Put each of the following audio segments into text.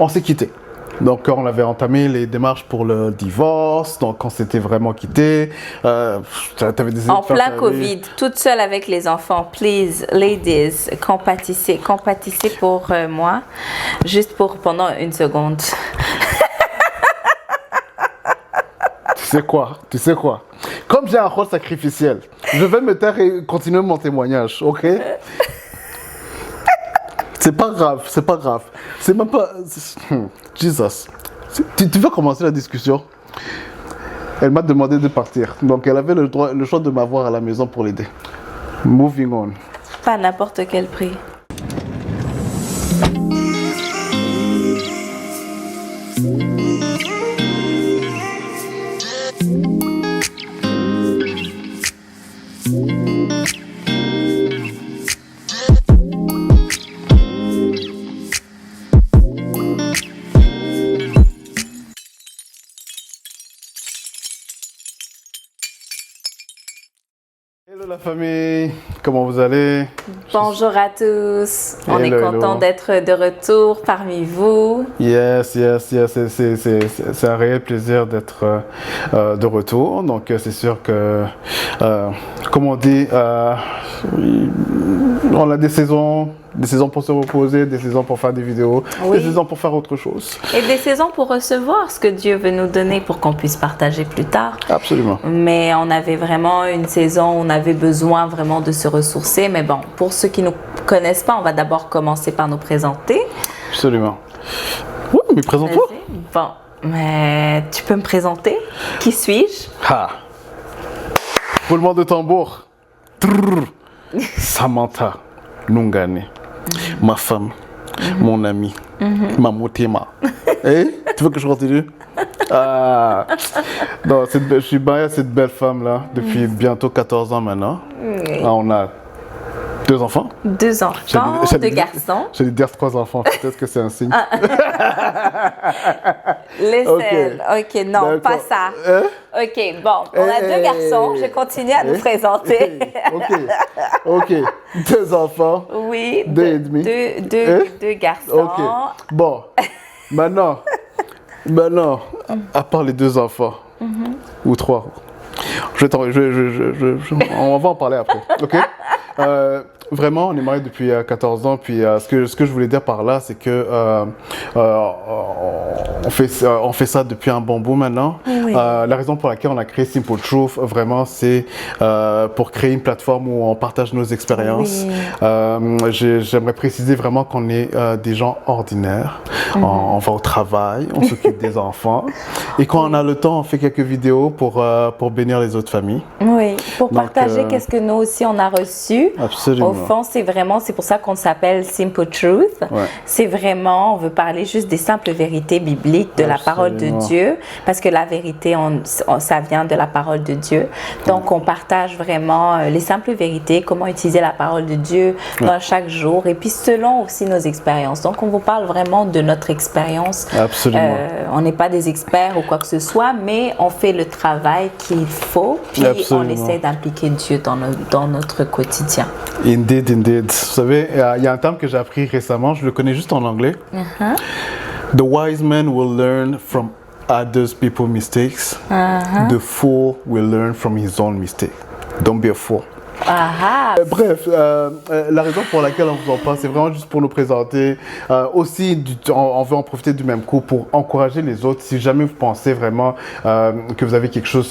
on s'est quitté. Donc, on avait entamé les démarches pour le divorce. Donc, on s'était vraiment quitté. T'avais décidé En de faire plein ta vie. Covid, toute seule avec les enfants. Please, ladies, compatissez pour moi, juste pour pendant une seconde. Tu sais quoi? Comme j'ai un rôle sacrificiel, je vais me taire et continuer mon témoignage, ok? C'est pas grave. C'est même pas... Jesus. Tu veux commencer la discussion? Elle m'a demandé de partir. Donc, elle avait le choix de m'avoir à la maison pour l'aider. Moving on. Pas à n'importe quel prix. Hello la famille, comment vous allez? Bonjour à tous. On est Hello, content hello. d'être de retour parmi vous. Yes, c'est un réel plaisir d'être de retour. Donc c'est sûr que, comme on dit, on a des saisons pour se reposer, des saisons pour faire des vidéos, Oui. des saisons pour faire autre chose. Et des saisons pour recevoir ce que Dieu veut nous donner pour qu'on puisse partager plus tard. Absolument. Mais on avait vraiment une saison où on avait besoin vraiment de se ressourcer. Mais bon, pour ceux qui ne nous connaissent pas, on va d'abord commencer par nous présenter. Absolument. Oui, mais présente-toi. Vas-y. Bon, mais tu peux me présenter? Qui suis-je? Ha. Roulement de tambour. Trrr. Samantha Nungane. Ma femme, mon ami, ma motema. Tu veux que je continue? Ah. Non, je suis marié à cette belle femme-là depuis bientôt 14 ans maintenant. Ah, on a 2 enfants. 2 enfants, 2 garçons. J'allais dire 3 enfants, peut-être que c'est un signe. Laissez-le. Ok, non, pas ça. Ok, bon, on a 2 garçons. Je continue à nous présenter. Ok. 2 enfants. Oui, 2 et demi. deux garçons. Ok. Bon, maintenant, à part les 2 enfants, ou 3, on va en parler après, ok? Vraiment, on est mariés depuis 14 ans, puis ce que je voulais dire par là, c'est que on fait ça depuis un bon bout maintenant. Oui. La raison pour laquelle on a créé Simple Truth, vraiment, c'est pour créer une plateforme où on partage nos expériences. Oui. J'aimerais préciser vraiment qu'on est des gens ordinaires. On va au travail, on s'occupe des enfants. Et quand on a le temps, on fait quelques vidéos pour bénir les autres familles. Oui, pour Donc, partager qu'est-ce que nous aussi on a reçu. Absolument. Au fond, c'est pour ça qu'on s'appelle Simple Truth. Ouais. C'est vraiment, on veut parler juste des simples vérités bibliques de la parole de Dieu, parce que la vérité, ça vient de la parole de Dieu. Donc, on partage vraiment les simples vérités, comment utiliser la parole de Dieu dans chaque jour, et puis selon aussi nos expériences. Donc, on vous parle vraiment de notre expérience. Absolument. On n'est pas des experts ou quoi que ce soit, mais on fait le travail qu'il faut, puis Absolument. on essaie d'impliquer Dieu dans notre quotidien. Indeed. Vous savez, il y a un terme que j'ai appris récemment, je le connais juste en anglais. The wise man will learn from others people's mistakes. The fool will learn from his own mistake. Don't be a fool. Bref, la raison pour laquelle on vous en parle, c'est vraiment juste pour nous présenter. Aussi, on veut en profiter du même coup pour encourager les autres. Si jamais vous pensez vraiment que vous avez quelque chose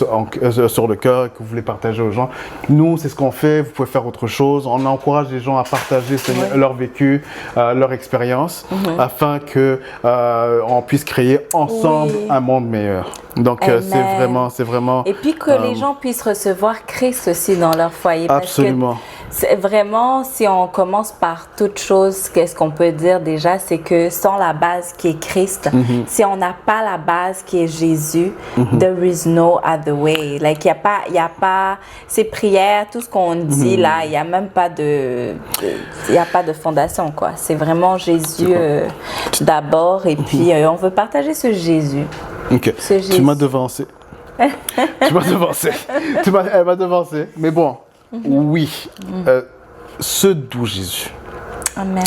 sur le cœur et que vous voulez partager aux gens, nous, c'est ce qu'on fait. Vous pouvez faire autre chose. On encourage les gens à partager leur vécu, leur expérience, afin que on puisse créer ensemble un monde meilleur. Donc, c'est vraiment... Et puis que les gens puissent recevoir Christ aussi dans leur foyer. Absolument. Parce que vraiment, si on commence par toute chose, qu'est-ce qu'on peut dire déjà, c'est que sans la base qui est Christ, si on n'a pas la base qui est Jésus, there is no other way. Like, il y a pas ces prières, tout ce qu'on dit là, il n'y a même pas il y a pas de fondation, quoi. C'est vraiment Jésus d'abord, et puis on veut partager ce Jésus. Ok, tu m'as devancé. Elle m'a devancé. Mais bon, oui, ce doux Jésus. Amen.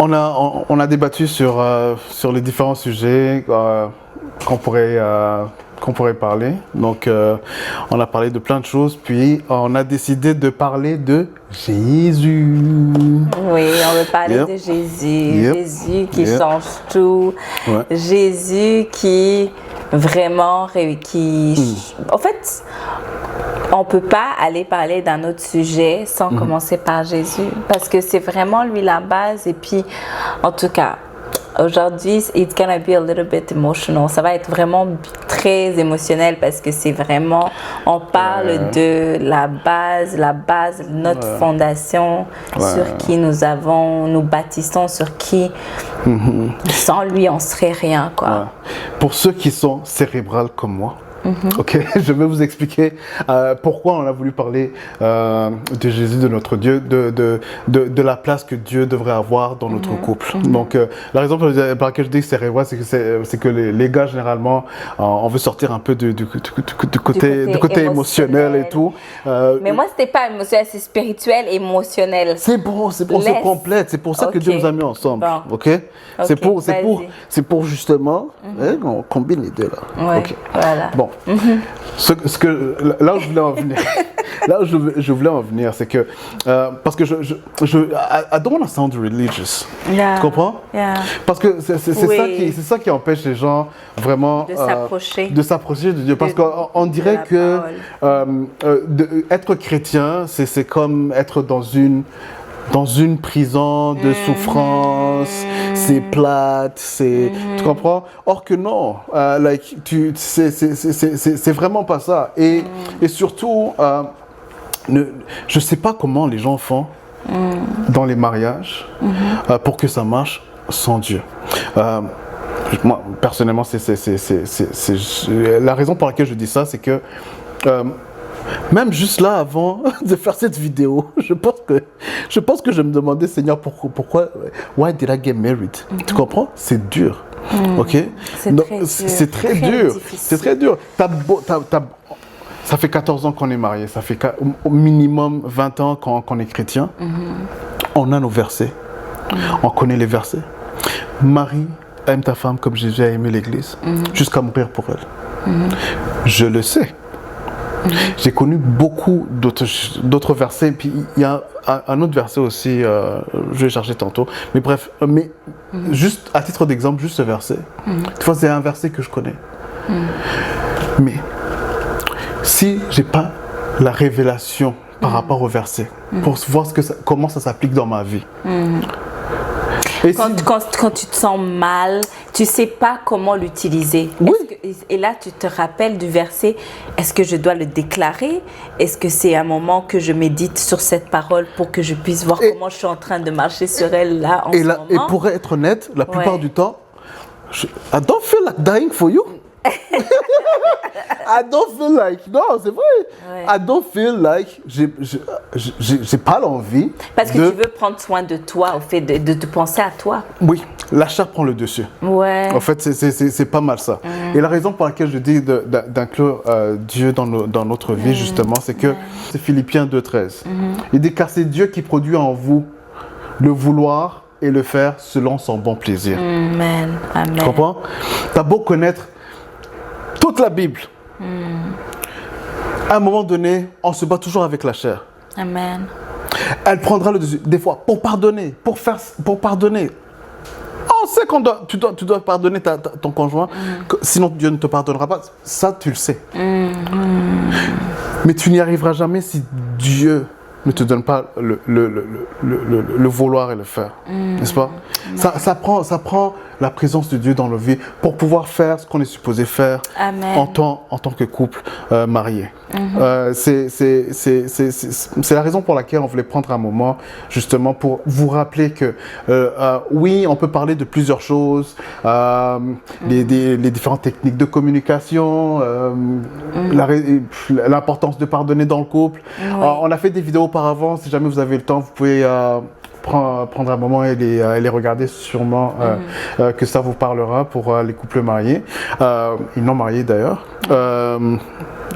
On a débattu sur les différents sujets qu'on pourrait parler. Donc, on a parlé de plein de choses, puis on a décidé de parler de Jésus. Oui, on veut parler de Jésus. Jésus qui change tout. Ouais. Jésus qui vraiment... En fait, on ne peut pas aller parler d'un autre sujet sans commencer par Jésus. Parce que c'est vraiment lui la base. Et puis, en tout cas... Aujourd'hui, it's gonna be a little bit emotional. Ça va être vraiment très émotionnel parce que c'est vraiment, on parle de la base, notre fondation sur qui nous bâtissons, sur qui, sans lui, on serait rien, quoi. Ouais. Pour ceux qui sont cérébrales comme moi, ok, je vais vous expliquer pourquoi on a voulu parler de Jésus, de notre Dieu, de la place que Dieu devrait avoir dans notre couple. Donc, la raison pour laquelle je dis cérébral, c'est que les gars, généralement, on veut sortir un peu du côté émotionnel et tout. Mais moi, c'était pas émotionnel, c'est spirituel, émotionnel. C'est bon, c'est complète. C'est pour ça que Dieu nous a mis ensemble. Bon. Ok, c'est pour justement, on combine les deux là. Ouais, ok, voilà. Bon. Là où je voulais en venir, c'est que parce que I don't want to sound religious. Yeah. Tu comprends? Yeah. Parce que c'est ça qui empêche les gens vraiment de s'approcher de Dieu. Parce qu'on dirait que être chrétien, c'est comme être dans une prison de souffrance, c'est plate, tu comprends? Or que non, c'est vraiment pas ça. Et surtout, je sais pas comment les gens font dans les mariages pour que ça marche sans Dieu. Moi, personnellement, la raison pour laquelle je dis ça, c'est que même juste là, avant de faire cette vidéo, je pense que je me demandais, Seigneur, pourquoi, why did I get married? Tu comprends? C'est dur, ok? C'est très dur. C'est très dur. Ça fait 14 ans qu'on est mariés, ça fait au minimum 20 ans qu'on est chrétien. On a nos versets, on connaît les versets. Marie, aime ta femme comme Jésus a aimé l'Église, jusqu'à mourir pour elle. Je le sais. J'ai connu beaucoup d'autres versets, puis il y a un autre verset aussi, je vais chercher tantôt, mais bref, juste à titre d'exemple, juste ce verset, tu vois, c'est un verset que je connais. Mais si j'ai pas la révélation par rapport au verset, pour voir comment ça s'applique dans ma vie, Quand tu te sens mal, tu ne sais pas comment l'utiliser. Oui. Et là, tu te rappelles du verset, est-ce que je dois le déclarer? Est-ce que c'est un moment que je médite sur cette parole pour que je puisse voir comment je suis en train de marcher sur elle là en ce moment? Et pour être honnête, la plupart du temps, I don't feel like dying for you. I don't feel like, non, c'est vrai. Ouais. I don't feel like, j'ai pas l'envie. Parce que tu veux prendre soin de toi, au fait de te penser à toi. Oui, la chair prend le dessus. Ouais. En fait, c'est pas mal ça. Et la raison pour laquelle je dis d'inclure Dieu dans notre vie, justement, c'est que c'est Philippiens 2,13. Il dit car c'est Dieu qui produit en vous le vouloir et le faire selon son bon plaisir. Amen. Amen. Tu comprends? T'as beau connaître toute la Bible. À un moment donné, on se bat toujours avec la chair. Amen. Elle prendra le dessus, des fois, pour pardonner, pour pardonner. On sait tu dois pardonner ton conjoint, sinon Dieu ne te pardonnera pas. Ça, tu le sais. Mais tu n'y arriveras jamais si Dieu ne te donne pas le vouloir et le faire. N'est-ce pas? Ça prend la présence de Dieu dans nos vies pour pouvoir faire ce qu'on est supposé faire en tant que couple marié. C'est la raison pour laquelle on voulait prendre un moment justement pour vous rappeler que oui, on peut parler de plusieurs choses, les différentes techniques de communication, l'importance de pardonner dans le couple. On a fait des vidéos auparavant, si jamais vous avez le temps, vous pouvez prendre un moment et les regarder, sûrement que ça vous parlera pour les couples mariés et non mariés d'ailleurs.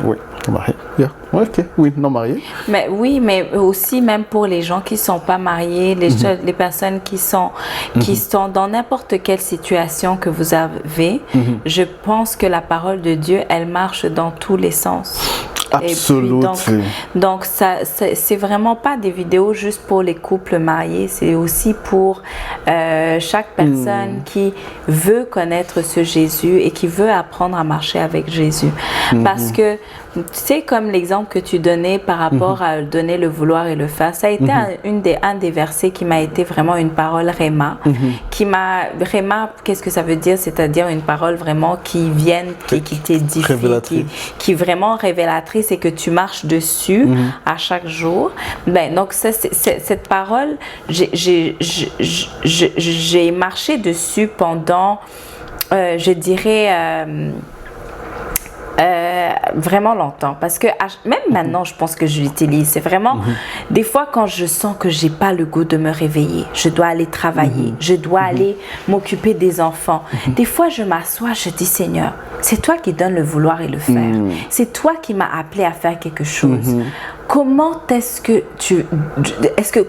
Oui. Non marié. Yeah. Ouais, ok. Oui, non marié. Mais oui, mais aussi même pour les gens qui sont pas mariés, les personnes qui sont dans n'importe quelle situation que vous avez, je pense que la parole de Dieu, elle marche dans tous les sens. Absolument. Donc ça, c'est vraiment pas des vidéos juste pour les couples mariés, c'est aussi pour chaque personne qui veut connaître ce Jésus et qui veut apprendre à marcher avec Jésus. Parce que, tu sais, comme l'exemple que tu donnais par rapport à donner le vouloir et le faire, ça a été un des versets qui m'a été vraiment une parole réma, réma, qu'est-ce que ça veut dire? C'est-à-dire une parole vraiment qui vienne, qui t'édifie, qui est vraiment révélatrice et que tu marches dessus à chaque jour. Ben, donc, cette parole, j'ai marché dessus pendant, je dirais, vraiment longtemps, parce que même maintenant je pense que je l'utilise. C'est vraiment des fois quand je sens que j'ai pas le goût de me réveiller, je dois aller travailler, je dois aller m'occuper des enfants, des fois je m'assois, je dis Seigneur, c'est toi qui donnes le vouloir et le faire, c'est toi qui m'as appelé à faire quelque chose. Comment est-ce que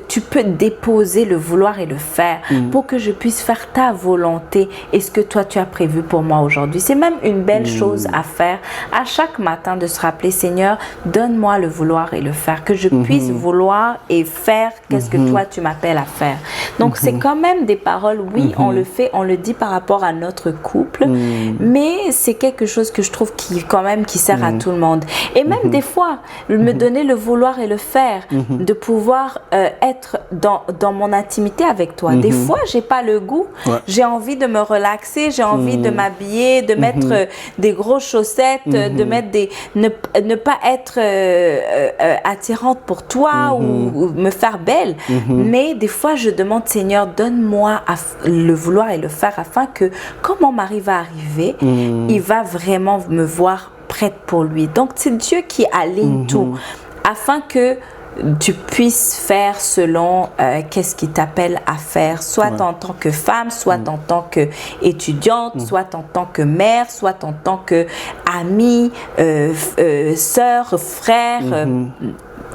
tu peux déposer le vouloir et le faire pour que je puisse faire ta volonté et ce que toi tu as prévu pour moi aujourd'hui? C'est même une belle chose à faire à chaque matin, de se rappeler, Seigneur, donne-moi le vouloir et le faire, que je puisse vouloir et faire qu'est-ce que toi tu m'appelles à faire. Donc c'est quand même des paroles, oui, on le fait, on le dit par rapport à notre couple, mais c'est quelque chose que je trouve qui sert à tout le monde. Et même des fois, me donner le vouloir et le faire, de pouvoir être dans mon intimité avec toi. Des fois, j'ai pas le goût, j'ai envie de me relaxer, j'ai envie de m'habiller, de mettre des grosses chaussettes, de mettre ne pas être attirante pour toi ou me faire belle. Mais des fois, je demande, Seigneur, donne-moi le vouloir et le faire afin que quand mon mari va arriver, il va vraiment me voir prête pour lui. Donc, c'est Dieu qui aligne tout afin que tu puisses faire selon qu'est-ce qu'il t'appelle à faire, soit en tant que femme, soit en tant qu'étudiante, soit en tant que mère, soit en tant qu'amie, sœur, frère,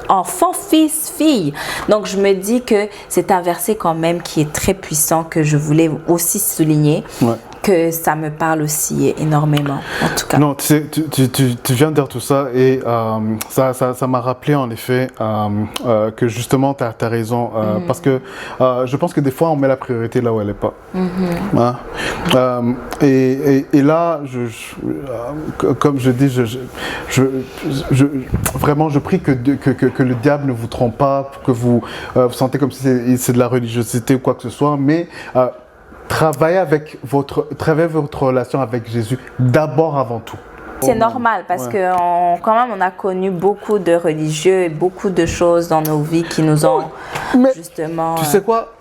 enfant, fils, fille. Donc je me dis que c'est un verset quand même qui est très puissant, que je voulais aussi souligner. Que ça me parle aussi énormément, en tout cas. Non, tu sais, tu viens de dire tout ça et ça m'a rappelé en effet que justement tu as raison, parce que je pense que des fois on met la priorité là où elle n'est pas. Et là, comme je dis, vraiment je prie que le diable ne vous trompe pas, que vous sentez comme si c'est de la religiosité ou quoi que ce soit, mais travaillez votre relation avec Jésus d'abord avant tout. C'est normal parce que quand même on a connu beaucoup de religieux et beaucoup de choses dans nos vies qui nous ont justement... Tu sais quoi?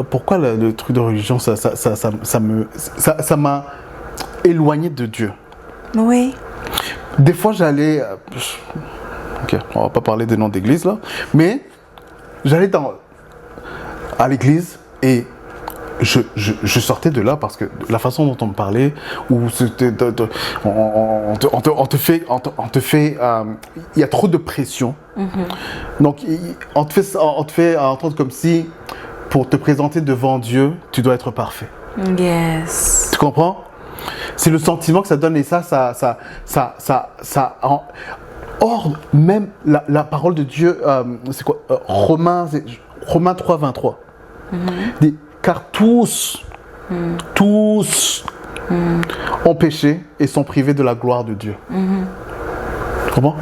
Pourquoi le truc de religion, ça m'a éloigné de Dieu. Oui. Des fois j'allais... Ok, on va pas parler des noms d'église là, mais j'allais à l'église et je sortais de là parce que la façon dont on me parlait, ou on te fait, il y a trop de pression. Donc on te fait entendre comme si pour te présenter devant Dieu, tu dois être parfait. Yes. Tu comprends? C'est le sentiment que ça donne et or même la parole de Dieu, c'est quoi? Romains 3, 23. Dit, car tous ont péché et sont privés de la gloire de Dieu. Comment?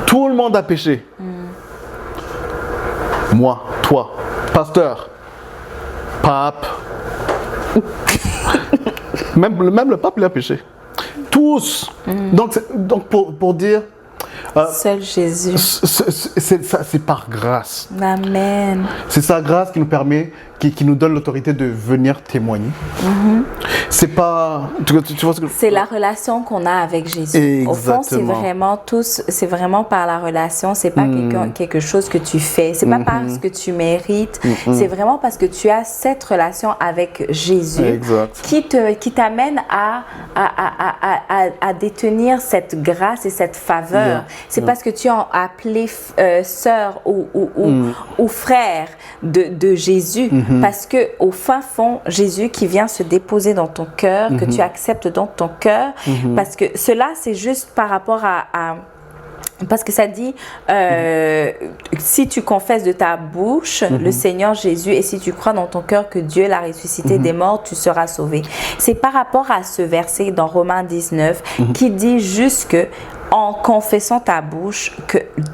Tout le monde a péché. Moi, toi, pasteur, pape, même le pape il a péché. Tous. Donc pour dire, seul Jésus. C'est par grâce. Amen. C'est sa grâce qui nous permet, qui nous donne l'autorité de venir témoigner. C'est pas... Tu vois ce que... C'est la relation qu'on a avec Jésus. Exactement. Au fond, c'est vraiment par la relation. C'est pas quelque chose que tu fais. C'est pas parce que tu mérites. C'est vraiment parce que tu as cette relation avec Jésus qui t'amène à détenir cette grâce et cette faveur. C'est parce que tu as appelé sœur ou frère de Jésus. Parce que au fin fond, Jésus qui vient se déposer dans ton cœur, que tu acceptes dans ton cœur, parce que cela, c'est juste par rapport parce que ça dit, si tu confesses de ta bouche le Seigneur Jésus et si tu crois dans ton cœur que Dieu l'a ressuscité des morts, tu seras sauvé. C'est par rapport à ce verset dans Romains 19 qui dit juste que en confessant ta bouche,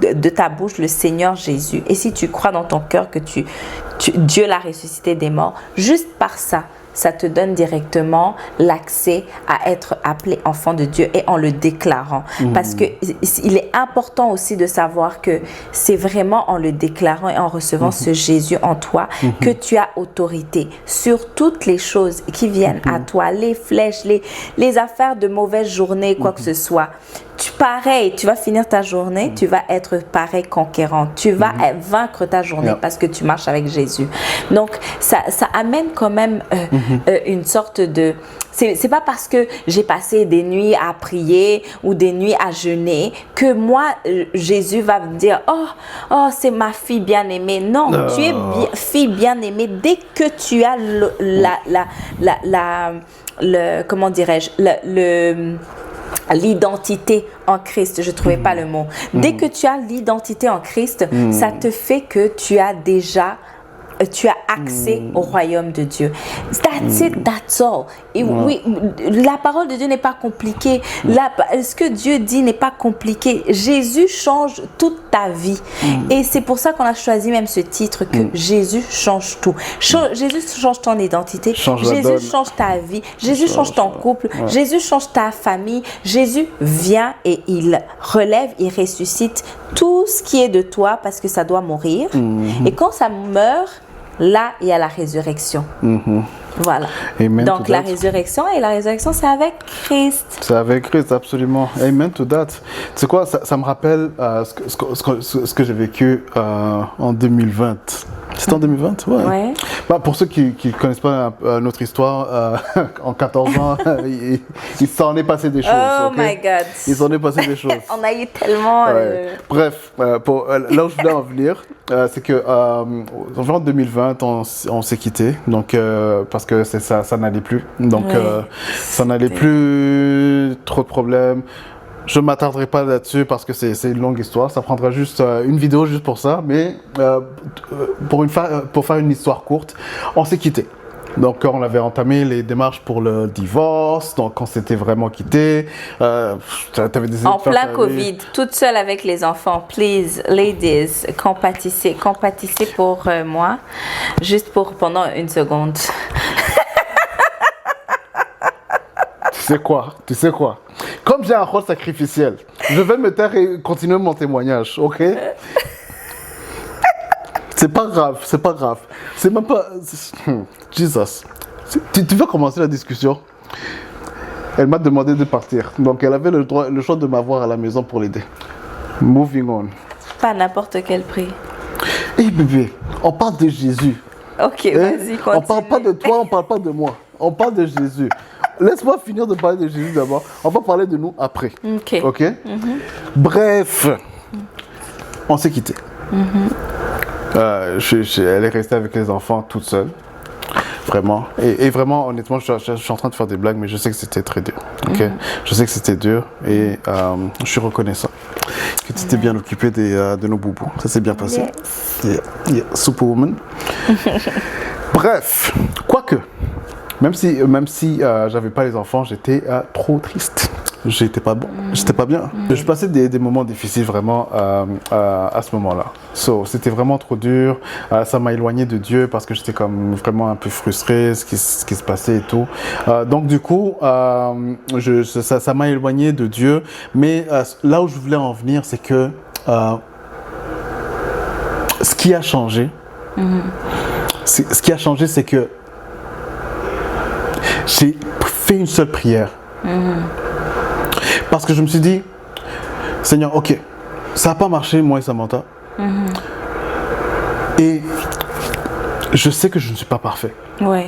de ta bouche le Seigneur Jésus, et si tu crois dans ton cœur que Dieu l'a ressuscité des morts, juste par ça, ça te donne directement l'accès à être appelé enfant de Dieu et en le déclarant. Parce que il est important aussi de savoir que c'est vraiment en le déclarant et en recevant ce Jésus en toi que tu as autorité sur toutes les choses qui viennent à toi, les flèches, les affaires de mauvaise journée, quoi que ce soit. Tu vas finir ta journée, tu vas être pareil conquérant. Tu vas vaincre ta journée parce que tu marches avec Jésus. Donc, ça amène quand même une sorte de... C'est pas parce que j'ai passé des nuits à prier ou des nuits à jeûner que moi, Jésus va me dire « Oh, c'est ma fille bien-aimée. » Non, tu es fille bien-aimée dès que tu as comment dirais-je, l'identité en Christ, je trouvais pas le mot. Dès que tu as l'identité en Christ, ça te fait que tu as accès au royaume de Dieu. That's it, that's all. Et oui, la parole de Dieu n'est pas compliquée. Ce que Dieu dit n'est pas compliqué. Jésus change toute ta vie. Et c'est pour ça qu'on a choisi même ce titre que Jésus change tout. Jésus change ton identité. Jésus change ta vie. Jésus change ton couple. Jésus change ta famille. Jésus vient et il relève, il ressuscite tout ce qui est de toi parce que ça doit mourir. Et quand ça meurt, là, il y a la résurrection. Voilà. Amen. Donc, la résurrection, c'est avec Christ. C'est avec Christ, absolument. Amen to that. Tu sais quoi, ça me rappelle ce que j'ai vécu en 2020. C'était en 2020, ouais. Bah, pour ceux qui ne connaissent pas notre histoire, en 14 ans, il s'en est passé des choses. Oh my God. Il s'en est passé des choses. On a eu tellement... Bref, là où je voulais en venir, c'est que en 2020, on s'est quittés, donc, parce que ça n'allait plus. Donc, ça n'allait plus, trop de problèmes. Je ne m'attarderai pas là-dessus parce que c'est une longue histoire. Ça prendra juste une vidéo juste pour ça. Mais pour faire une histoire courte, on s'est quittés. Donc, on avait entamé les démarches pour le divorce. Donc, on s'était vraiment quittés. En plein Covid, toute seule avec les enfants. Please, ladies, compatissez pour moi. Juste pendant une seconde. Tu sais quoi? Comme j'ai un rôle sacrificiel, je vais me taire et continuer mon témoignage, ok? C'est pas grave. C'est même pas... Jesus. Tu veux commencer la discussion? Elle m'a demandé de partir. Donc, elle avait le choix de m'avoir à la maison pour l'aider. Moving on. Pas à n'importe quel prix. Hé bébé, on parle de Jésus. Ok, vas-y, continue. On parle pas de toi, on parle pas de moi. On parle de Jésus. Laisse-moi finir de parler de Jésus d'abord. On va parler de nous après. Ok? Bref, on s'est quittés. Elle est restée avec les enfants toute seule. Vraiment. Et vraiment, honnêtement, je suis en train de faire des blagues, mais je sais que c'était très dur. Ok? Je sais que c'était dur et je suis reconnaissant que tu t'es bien occupé de nos boubous. Ça s'est bien passé. Yeah. Superwoman. Bref, quoique. Même si j'avais pas les enfants, j'étais trop triste. J'étais pas bon, j'étais pas bien. Je passais des moments difficiles vraiment à ce moment-là. C'était vraiment trop dur. Ça m'a éloigné de Dieu parce que j'étais comme vraiment un peu frustré ce qui se passait et tout. Donc du coup, ça m'a éloigné de Dieu. Mais là où je voulais en venir, c'est que ce qui a changé, c'est que j'ai fait une seule prière. Parce que je me suis dit, Seigneur, ok, ça n'a pas marché, moi et Samantha. Et je sais que je ne suis pas parfait. Oui.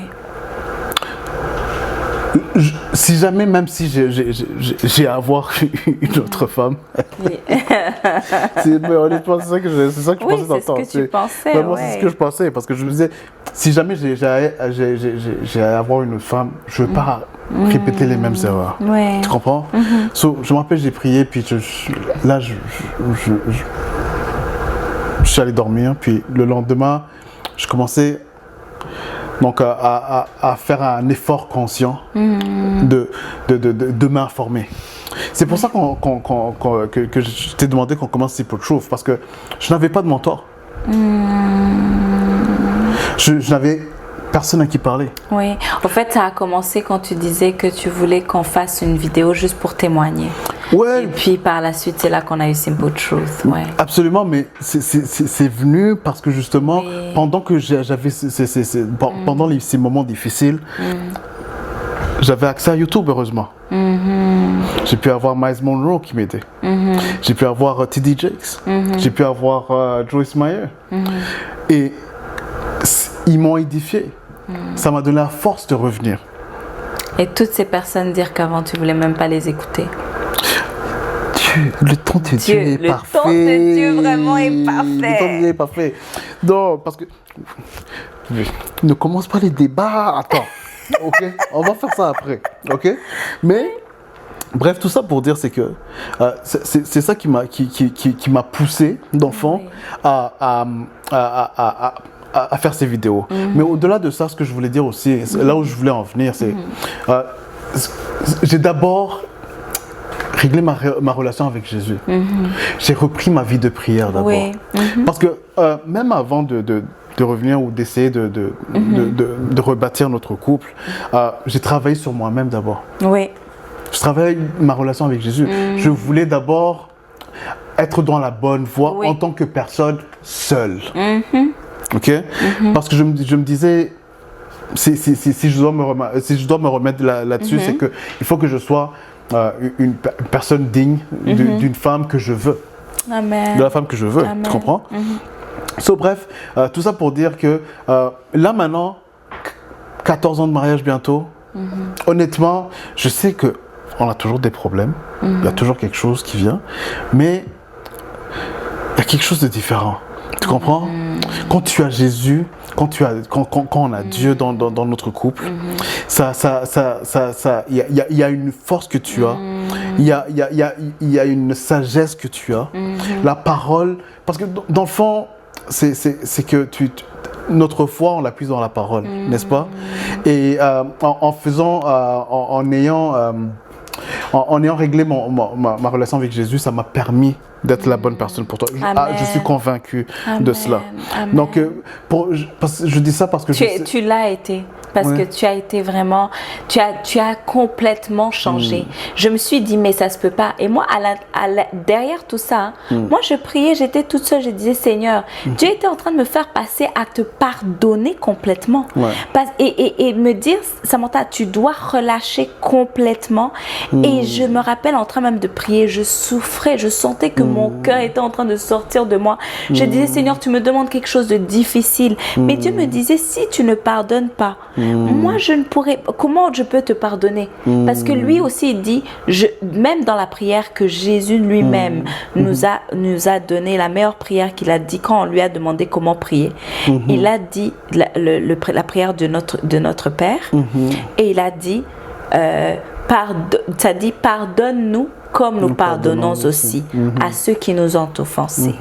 Si jamais, même si j'ai à avoir une autre femme, Oui. mais honnêtement, c'est ça que je Oui, pensais dans le temps. c'est ce que tu pensais, Vraiment, ouais. c'est ce que je pensais, parce que je me disais, si jamais j'ai à avoir une autre femme, je ne veux pas répéter les mêmes erreurs. Ouais. Tu comprends? So, je me rappelle, j'ai prié, puis je suis allé dormir, puis le lendemain, je commençais donc à faire un effort conscient de m'informer. C'est pour ça que je t'ai demandé qu'on commence si peu de choses, parce que je n'avais pas de mentor. Je n'avais personne à qui parler. Oui, en fait, ça a commencé quand tu disais que tu voulais qu'on fasse une vidéo juste pour témoigner. Ouais. Et puis par la suite, c'est là qu'on a eu Simple Truth. Ouais. Absolument, mais c'est venu parce que justement, Oui. pendant que j'avais pendant ces moments difficiles, j'avais accès à YouTube, heureusement. J'ai pu avoir Miles Monroe qui m'aidait. J'ai pu avoir T.D. Jakes. J'ai pu avoir Joyce Meyer. Et ils m'ont édifié. Ça m'a donné la force de revenir. Et toutes ces personnes dire qu'avant, tu voulais même pas les écouter. Le temps de Dieu est parfait. Le temps de Dieu vraiment est parfait. Le temps de Dieu est parfait. Non, parce que... Ne commence pas les débats. Attends. Ok, on va faire ça après. Ok. Mais... Bref, tout ça pour dire, c'est que c'est ça qui m'a poussé d'enfant à faire ces vidéos. Mais au-delà de ça, ce que je voulais dire aussi, là où je voulais en venir, c'est j'ai d'abord réglé ma relation avec Jésus. J'ai repris ma vie de prière d'abord. Oui. Parce que même avant de revenir ou d'essayer de rebâtir notre couple, j'ai travaillé sur moi-même d'abord. Oui. Je travaillais ma relation avec Jésus. Je voulais d'abord être dans la bonne voie en tant que personne seule. Ok? Parce que je me disais, si je dois me remettre là-dessus, c'est qu'il faut que je sois une personne digne d'une femme que je veux. Amen. De la femme que je veux. Amen. Tu comprends? So, bref, tout ça pour dire que là maintenant, 14 ans de mariage bientôt, honnêtement, je sais que on a toujours des problèmes, il y a toujours quelque chose qui vient, mais il y a quelque chose de différent. Tu comprends? Quand tu as Jésus, quand on a Dieu dans notre couple, il y a une force que tu as, il y a une sagesse que tu as, la parole, parce que dans le fond, c'est que notre foi, on la puise dans la parole, n'est-ce pas? Et en ayant réglé ma relation avec Jésus, ça m'a permis d'être la bonne personne pour toi. Je suis convaincu de cela. Amen. Donc, je dis ça parce que tu l'as été. Parce que tu as été vraiment, tu as complètement changé. Je me suis dit, mais ça se peut pas. Et moi, derrière tout ça, moi, je priais, j'étais toute seule, je disais, Seigneur, Dieu était en train de me faire passer à te pardonner complètement. Et me dire, Samantha, tu dois relâcher complètement. Et je me rappelle en train même de prier, je souffrais, je sentais que mon cœur était en train de sortir de moi. Je disais, Seigneur, tu me demandes quelque chose de difficile. Mais Dieu me disait, si tu ne pardonnes pas, moi, je ne pourrais... Comment je peux te pardonner? Parce que lui aussi, il dit, même dans la prière que Jésus lui-même nous a donné, la meilleure prière qu'il a dit quand on lui a demandé comment prier. Il a dit la prière de notre Père. Et il a dit, ça dit, pardonne-nous comme nous pardonnons aussi à ceux qui nous ont offensés.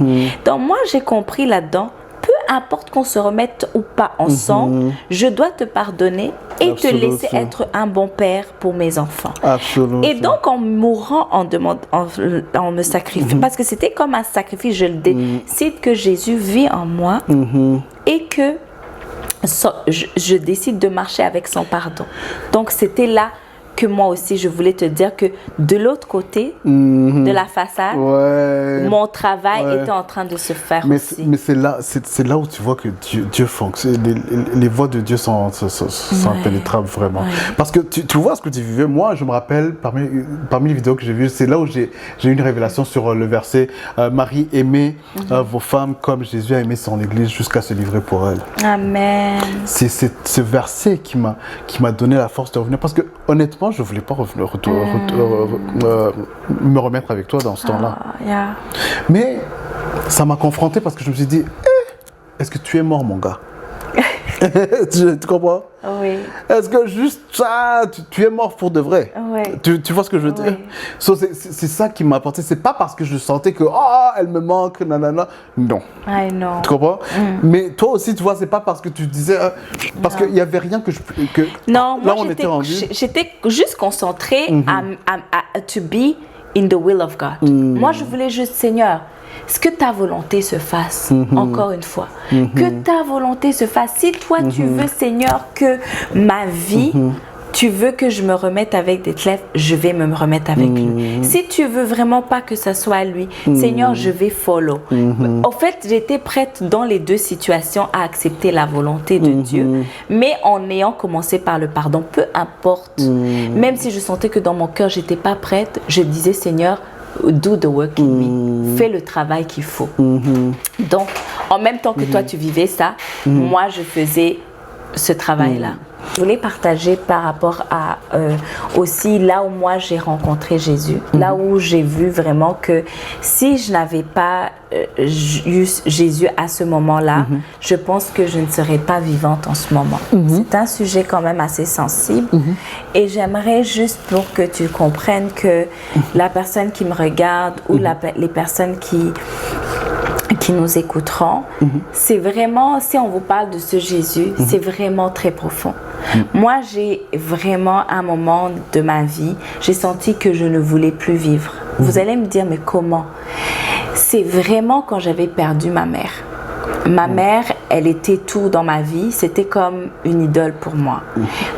Donc moi, j'ai compris là-dedans, peu importe qu'on se remette ou pas ensemble, je dois te pardonner et te laisser être un bon père pour mes enfants. Absolument. Et donc, en mourant, en me sacrifiant, parce que c'était comme un sacrifice, je le décide que Jésus vit en moi et que je décide de marcher avec son pardon. Donc, c'était là que moi aussi, je voulais te dire que de l'autre côté de la façade, mon travail était en train de se faire aussi. Mais c'est là où tu vois que Dieu fonctionne. Les voies de Dieu sont impénétrables, vraiment. Parce que tu vois ce que tu vivais. Moi, je me rappelle, parmi les vidéos que j'ai vues, c'est là où j'ai eu une révélation sur le verset Marie, aimez vos femmes comme Jésus a aimé son Église jusqu'à se livrer pour elle. Amen. C'est ce verset qui m'a donné la force de revenir. Parce que honnêtement, je ne voulais pas me remettre avec toi dans ce temps-là. Mais ça m'a confronté parce que je me suis dit, est-ce que tu es mort, mon gars? Tu comprends? Oui. Est-ce que juste ça, tu es mort pour de vrai? Oui. Tu vois ce que je veux dire? So, c'est ça qui m'a apporté. C'est pas parce que je sentais que elle me manque, nanana. Non. I know. Tu comprends? Mais toi aussi, tu vois, c'est pas parce que tu disais parce qu'il y avait rien que non, là moi, on était rendu. J'étais juste concentrée à to be in the will of God. Moi, je voulais juste, Seigneur, ce que ta volonté se fasse, encore une fois. Que ta volonté se fasse. Si toi, tu veux, Seigneur, que ma vie, tu veux que je me remette avec des clefs, je vais me remettre avec lui. Si tu veux vraiment pas que ça soit lui, Seigneur, je vais follow. En fait, j'étais prête dans les deux situations à accepter la volonté de Dieu, mais en ayant commencé par le pardon, peu importe. Même si je sentais que dans mon cœur, j'étais pas prête, je disais, Seigneur, do the work in me. Fais le travail qu'il faut. Donc, en même temps que toi, tu vivais ça, moi, je faisais ce travail-là. Je voulais partager par rapport à aussi là où moi j'ai rencontré Jésus, là où j'ai vu vraiment que si je n'avais pas eu Jésus à ce moment-là, je pense que je ne serais pas vivante en ce moment. C'est un sujet quand même assez sensible et j'aimerais juste pour que tu comprennes que la personne qui me regarde ou les personnes qui nous écouteront, c'est vraiment, si on vous parle de ce Jésus, c'est vraiment très profond. Moi, j'ai vraiment, à un moment de ma vie, j'ai senti que je ne voulais plus vivre. Vous allez me dire, mais comment? C'est vraiment quand j'avais perdu ma mère. Ma mère, elle était tout dans ma vie, c'était comme une idole pour moi.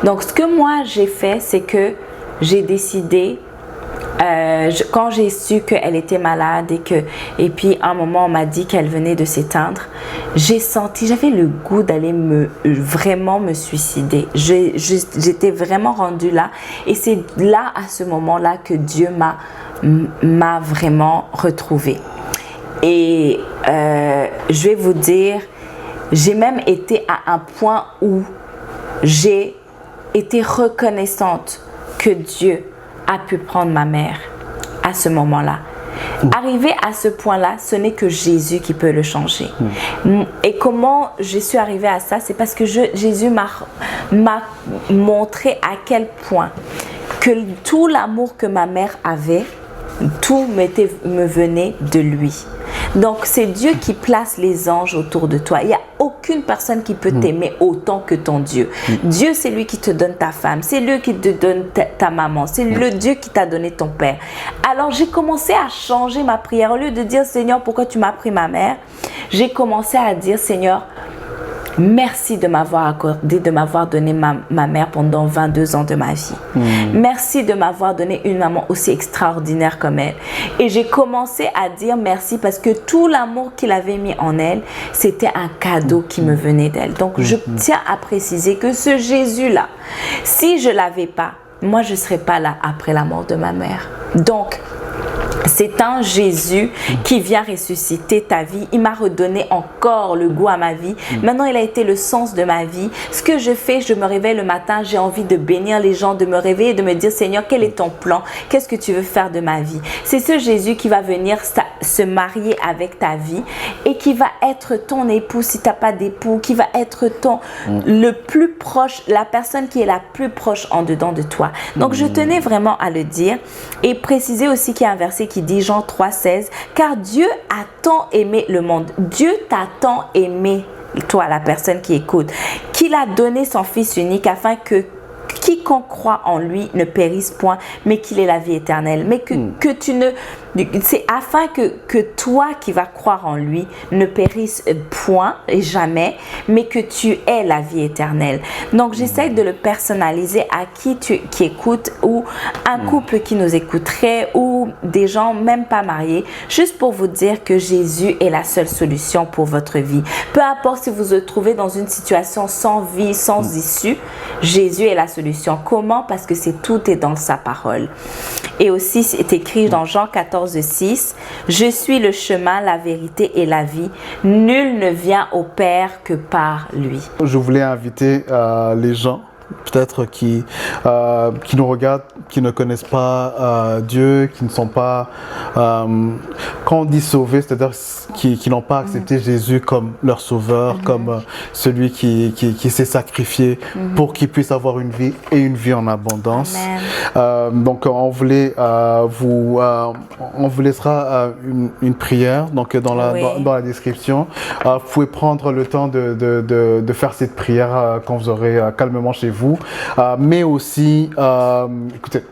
Donc, ce que moi, j'ai fait, c'est que j'ai décidé, quand j'ai su qu'elle était malade et puis à un moment on m'a dit qu'elle venait de s'éteindre, j'avais le goût d'aller vraiment me suicider. J'étais vraiment rendue là et c'est là à ce moment-là que Dieu m'a vraiment retrouvée. Et je vais vous dire, j'ai même été à un point où j'ai été reconnaissante que Dieu a pu prendre ma mère à ce moment-là. Arrivé à ce point-là, ce n'est que Jésus qui peut le changer. Et comment je suis arrivée à ça? C'est parce que Jésus m'a montré à quel point que tout l'amour que ma mère avait, tout me venait de lui. Donc, c'est Dieu qui place les anges autour de toi. Il n'y a aucune personne qui peut t'aimer autant que ton Dieu. Dieu, c'est lui qui te donne ta femme. C'est lui qui te donne ta maman. C'est le Dieu qui t'a donné ton père. Alors, j'ai commencé à changer ma prière. Au lieu de dire, Seigneur, pourquoi tu m'as pris ma mère? J'ai commencé à dire, Seigneur, merci de m'avoir accordé, de m'avoir donné ma mère pendant 22 ans de ma vie. Merci de m'avoir donné une maman aussi extraordinaire comme elle. Et j'ai commencé à dire merci parce que tout l'amour qu'il avait mis en elle, c'était un cadeau qui me venait d'elle. Donc, je tiens à préciser que ce Jésus-là, si je ne l'avais pas, moi, je ne serais pas là après la mort de ma mère. Donc, c'est un Jésus qui vient ressusciter ta vie. Il m'a redonné encore le goût à ma vie. Maintenant, il a été le sens de ma vie. Ce que je fais, je me réveille le matin, j'ai envie de bénir les gens, de me réveiller et de me dire, Seigneur, quel est ton plan? Qu'est-ce que tu veux faire de ma vie? C'est ce Jésus qui va venir se marier avec ta vie et qui va être ton époux si tu n'as pas d'époux, qui va être le plus proche, la personne qui est la plus proche en dedans de toi. Donc, je tenais vraiment à le dire et préciser aussi qu'il y a un verset qui dit Jean 3,16, car Dieu a tant aimé le monde. Dieu t'a tant aimé, toi, la personne qui écoute, qu'il a donné son Fils unique afin que quiconque croit en lui ne périsse point, mais qu'il ait la vie éternelle. Mais que tu ne C'est afin que toi qui vas croire en lui ne périsse point et jamais, mais que tu aies la vie éternelle. Donc, j'essaie de le personnaliser à qui écoute, ou un couple qui nous écouterait, ou des gens même pas mariés, juste pour vous dire que Jésus est la seule solution pour votre vie. Peu importe si vous vous trouvez dans une situation sans vie, sans issue, Jésus est la solution. Comment? Parce que tout est dans sa parole. Et aussi, c'est écrit dans Jean 14:6, « Je suis le chemin, la vérité et la vie. Nul ne vient au Père que par lui. » Je voulais inviter les gens peut-être qui nous regardent, qui ne connaissent pas Dieu, qui ne sont pas, quand on dit sauvés, c'est-à-dire qui n'ont pas accepté Jésus comme leur sauveur, comme celui qui s'est sacrifié pour qu'ils puissent avoir une vie et une vie en abondance. Donc on voulait on vous laissera une prière donc dans la description. Vous pouvez prendre le temps de faire cette prière quand vous aurez calmement chez vous. Mais aussi, écoutez,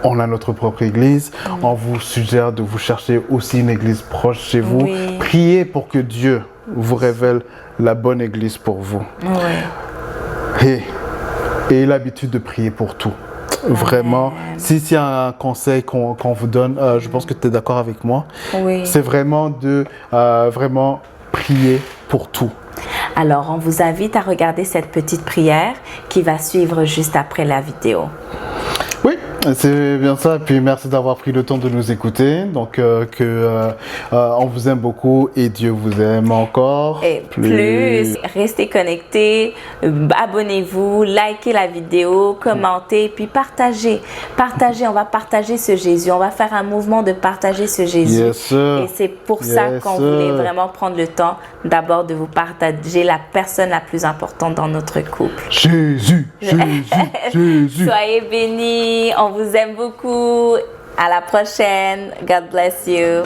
on a notre propre église. On vous suggère de vous chercher aussi une église proche chez vous. Priez pour que Dieu vous révèle la bonne église pour vous. Et ayez l'habitude de prier pour tout. Vraiment, si c'est un conseil qu'on vous donne, je pense que tu es d'accord avec moi. C'est vraiment de vraiment prier pour tout. Alors, on vous invite à regarder cette petite prière qui va suivre juste après la vidéo. Oui, c'est bien ça. Et puis, merci d'avoir pris le temps de nous écouter. Donc, on vous aime beaucoup et Dieu vous aime encore et plus. Restez connectés, abonnez-vous, likez la vidéo, commentez, puis partagez. Partagez, on va partager ce Jésus. On va faire un mouvement de partager ce Jésus. Et c'est pour ça qu'on voulait vraiment prendre le temps d'abord de vous partager la personne la plus importante dans notre couple. Jésus, Jésus, Jésus. Soyez bénis. On vous aime beaucoup. À la prochaine. God bless you.